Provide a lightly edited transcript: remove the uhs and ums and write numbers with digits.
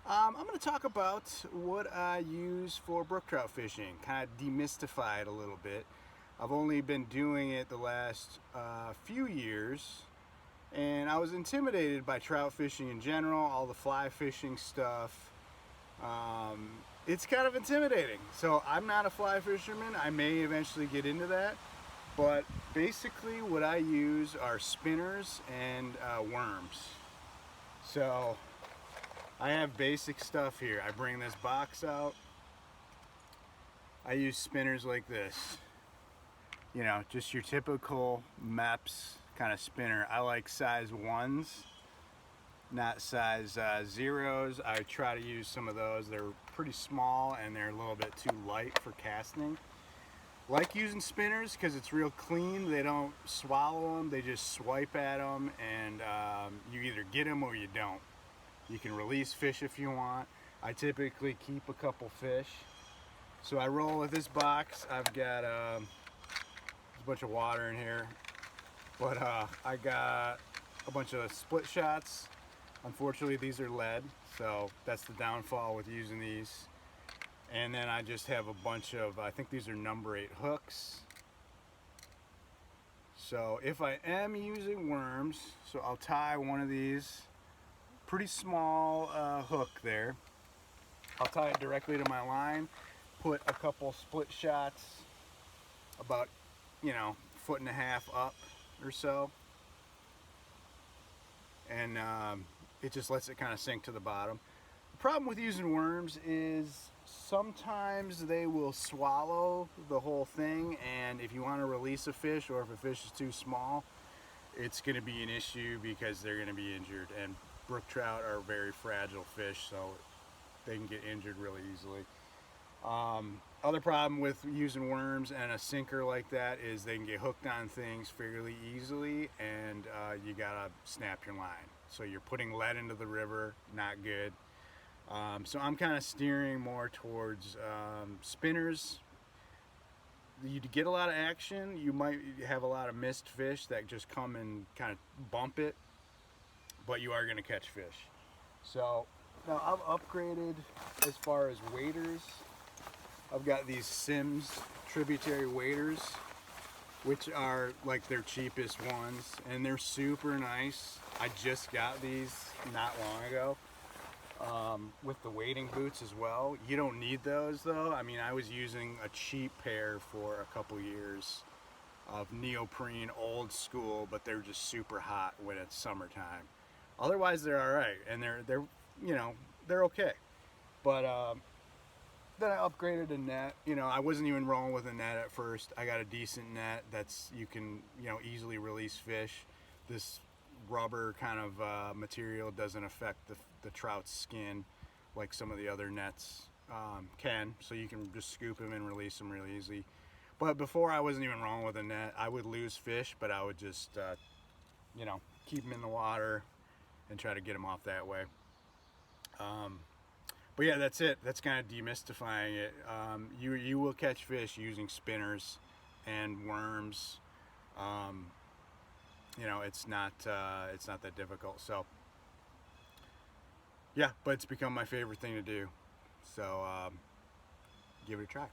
I'm going to talk about what I use for brook trout fishing, kind of demystify it a little bit. I've only been doing it the last few years, and I was intimidated by trout fishing in general, all the fly fishing stuff. Um, it's kind of intimidating. So I'm not a fly fisherman. I may eventually get into that, but basically what I use are spinners and worms. So I have basic stuff here. I bring this box out. I use spinners like this. You know, just your typical MEPS kind of spinner. I like size 1s, not size 0s. I try to use some of those. They're pretty small and they're a little bit too light for casting. Like using spinners because it's real clean. They don't swallow them. They just swipe at them and you either get them or you don't. You can release fish if you want. I typically keep a couple fish. So I roll with this box. I've got a bunch of water in here, but I got a bunch of split shots. Unfortunately, these are lead, so that's the downfall with using these. And then I just have a bunch of, I think these are number 8 hooks. So if I am using worms, so I'll tie one of these, pretty small hook there. I'll tie it directly to my line, put a couple split shots about, you know, 1.5 feet up or so, and it just lets it kind of sink to the bottom. The problem with using worms is sometimes they will swallow the whole thing, and if you want to release a fish or if a fish is too small, it's going to be an issue because they're going to be injured. And brook trout are very fragile fish, so they can get injured really easily. Other problem with using worms and a sinker like that is they can get hooked on things fairly easily, and you gotta snap your line. So you're putting lead into the river, not good. So I'm kind of steering more towards spinners. You get a lot of action. You might have a lot of missed fish that just come and kind of bump it, but you are going to catch fish. So now I've upgraded as far as waders. I've got these Sims tributary waders, which are like their cheapest ones, and they're super nice. I just got these not long ago. With the wading boots as well. You don't need those though. I mean, I was using a cheap pair for a couple years of neoprene, old school, but they're just super hot when it's summertime. Otherwise they're all right, and they're you know, they're okay. But then I upgraded a net. You know, I wasn't even rolling with a net at first. I got a decent net that's, you can, you know, easily release fish. This rubber kind of material doesn't affect the trout's skin like some of the other nets can, so you can just scoop them and release them really easy. But before, I wasn't even rolling with a net. I would lose fish, but I would just you know, keep them in the water and try to get them off that way. But yeah, that's it. That's kind of demystifying it. You will catch fish using spinners and worms. You know, it's not that difficult. So yeah, but it's become my favorite thing to do. So give it a try.